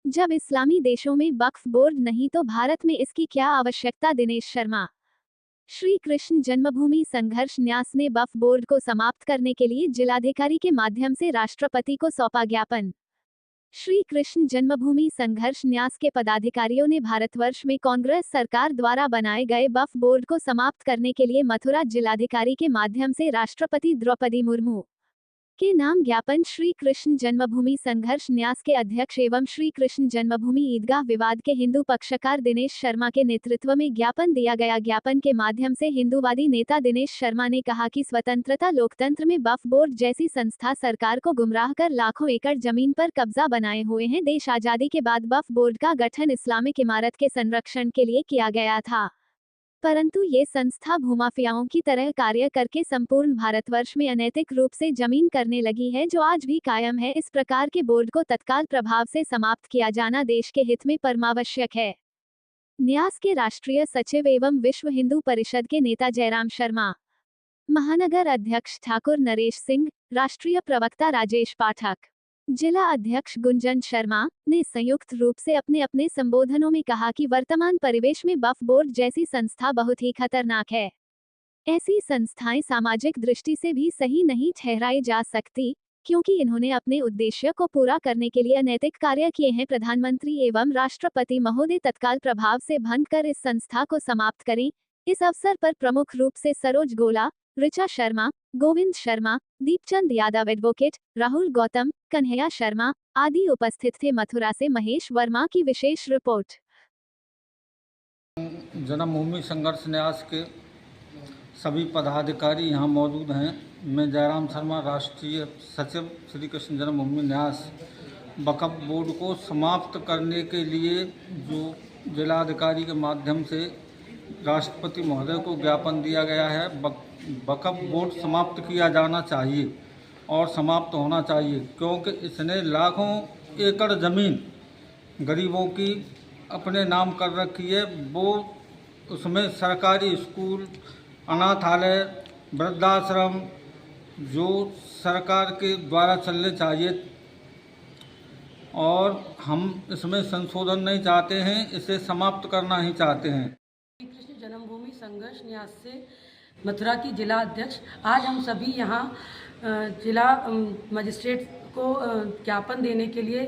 जब इस्लामी देशों में वक्फ बोर्ड नहीं तो भारत में इसकी क्या आवश्यकता। दिनेश शर्मा। श्री कृष्ण जन्मभूमि संघर्ष न्यास ने वक्फ बोर्ड को समाप्त करने के लिए जिलाधिकारी के माध्यम से राष्ट्रपति को सौंपा ज्ञापन। श्री कृष्ण जन्मभूमि संघर्ष न्यास के पदाधिकारियों ने भारतवर्ष में कांग्रेस सरकार द्वारा बनाए गए वक्फ बोर्ड को समाप्त करने के लिए मथुरा जिलाधिकारी के माध्यम से राष्ट्रपति द्रौपदी मुर्मू के नाम ज्ञापन। श्री कृष्ण जन्मभूमि संघर्ष न्यास के अध्यक्ष एवं श्री कृष्ण जन्मभूमि ईदगाह विवाद के हिंदू पक्षकार दिनेश शर्मा के नेतृत्व में ज्ञापन दिया गया। ज्ञापन के माध्यम से हिंदूवादी नेता दिनेश शर्मा ने कहा कि स्वतंत्रता लोकतंत्र में वक्फ बोर्ड जैसी संस्था सरकार को गुमराह कर लाखों एकड़ जमीन पर कब्जा बनाए हुए हैं। देश आजादी के बाद वक्फ बोर्ड का गठन इस्लामिक इमारत के संरक्षण के लिए किया गया था, परंतु ये संस्था भूमाफियाओं की तरह कार्य करके संपूर्ण भारतवर्ष में अनैतिक रूप से जमीन करने लगी है, जो आज भी कायम है। इस प्रकार के बोर्ड को तत्काल प्रभाव से समाप्त किया जाना देश के हित में परमावश्यक है। न्यास के राष्ट्रीय सचिव एवं विश्व हिंदू परिषद के नेता जयराम शर्मा, महानगर अध्यक्ष ठाकुर नरेश सिंह, राष्ट्रीय प्रवक्ता राजेश पाठक, जिला अध्यक्ष गुंजन शर्मा ने संयुक्त रूप से अपने अपने संबोधनों में कहा कि वर्तमान परिवेश में वक्फ बोर्ड जैसी संस्था बहुत ही खतरनाक है। ऐसी संस्थाएं सामाजिक दृष्टि से भी सही नहीं ठहराई जा सकती, क्योंकि इन्होंने अपने उद्देश्य को पूरा करने के लिए अनैतिक कार्य किए हैं। प्रधानमंत्री एवं राष्ट्रपति महोदय तत्काल प्रभाव से भंग कर इस संस्था को समाप्त करें। इस अवसर पर प्रमुख रूप से सरोज गोला, ऋचा शर्मा, गोविंद शर्मा, दीपचंद यादव, एडवोकेट राहुल गौतम, कन्हैया शर्मा आदि उपस्थित थे। मथुरा से महेश वर्मा की विशेष रिपोर्ट। जन्मभूमि संघर्ष न्यास के सभी पदाधिकारी यहाँ मौजूद हैं। मैं जयराम शर्मा, राष्ट्रीय सचिव श्री कृष्ण जन्मभूमि न्यास। वक्फ बोर्ड को समाप्त करने के लिए जो जिलाधिकारी के माध्यम से राष्ट्रपति महोदय को ज्ञापन दिया गया है, वक्फ बोर्ड समाप्त किया जाना चाहिए और समाप्त होना चाहिए, क्योंकि इसने लाखों एकड़ ज़मीन गरीबों की अपने नाम कर रखी है। वो उसमें सरकारी स्कूल, अनाथालय, वृद्धाश्रम जो सरकार के द्वारा चलने चाहिए, और हम इसमें संशोधन नहीं चाहते हैं, इसे समाप्त करना ही चाहते हैं। श्री कृष्ण जन्मभूमि संघर्ष न्यास से मथुरा की जिला अध्यक्ष, आज हम सभी यहाँ जिला मजिस्ट्रेट को ज्ञापन देने के लिए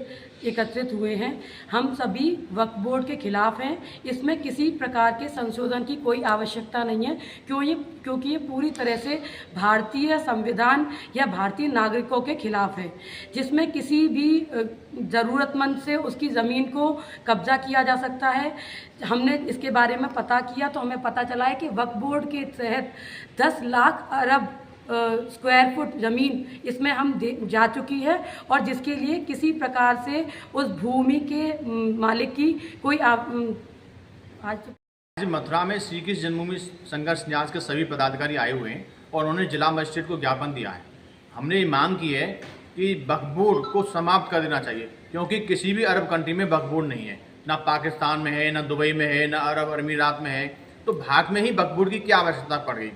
एकत्रित हुए हैं। हम सभी वक्फ बोर्ड के खिलाफ हैं। इसमें किसी प्रकार के संशोधन की कोई आवश्यकता नहीं है, क्योंकि ये पूरी तरह से भारतीय संविधान या भारतीय नागरिकों के खिलाफ है, जिसमें किसी भी ज़रूरतमंद से उसकी ज़मीन को कब्जा किया जा सकता है। हमने इसके बारे में पता किया तो हमें पता चला है कि वक्फ बोर्ड के तहत 10 लाख अरब स्क्वायर फुट ज़मीन इसमें हम जा चुकी है, और जिसके लिए किसी प्रकार से उस भूमि के मालिक की कोई आज मथुरा में श्री कृष्ण जन्मभूमि संघर्ष न्यास के सभी पदाधिकारी आए हुए हैं और उन्होंने जिला मजिस्ट्रेट को ज्ञापन दिया है। हमने ये मांग की है कि वक्फ बोर्ड को समाप्त कर देना चाहिए, क्योंकि किसी भी अरब कंट्री में वक्फ बोर्ड नहीं है, ना पाकिस्तान में है, ना दुबई में है, ना अरब अमीरात में है। तो भारत में ही वक्फ बोर्ड की क्या आवश्यकता पड़ गई।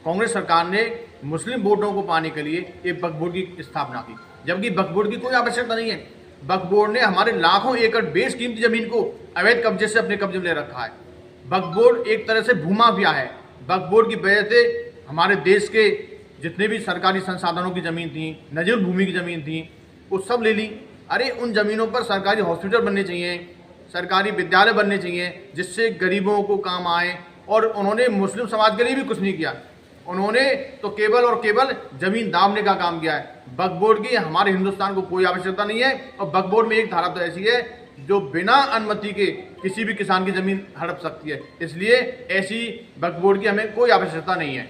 कांग्रेस सरकार ने मुस्लिम वोटों को पाने के लिए एक वक्फ बोर्ड की स्थापना की, जबकि वक्फ बोर्ड की कोई आवश्यकता नहीं है। वक्फ बोर्ड ने हमारे लाखों एकड़ बेशकीमती जमीन को अवैध कब्जे से अपने कब्जे में ले रखा है। वक्फ बोर्ड एक तरह से भूमाफिया है। वक्फ बोर्ड की वजह से हमारे देश के जितने भी सरकारी संसाधनों की ज़मीन थी, नजूल भूमि की ज़मीन थी, वो सब ले ली। अरे उन ज़मीनों पर सरकारी हॉस्पिटल बनने चाहिए, सरकारी विद्यालय बनने चाहिए, जिससे गरीबों को काम आए। और उन्होंने मुस्लिम समाज के लिए भी कुछ नहीं किया। उन्होंने तो केवल और केवल ज़मीन दामने का काम किया है। वक्फ बोर्ड की हमारे हिंदुस्तान को कोई आवश्यकता नहीं है। और वक्फ बोर्ड में एक धारा तो ऐसी है जो बिना अनुमति के किसी भी किसान की ज़मीन हड़प सकती है। इसलिए ऐसी वक्फ बोर्ड की हमें कोई आवश्यकता नहीं है।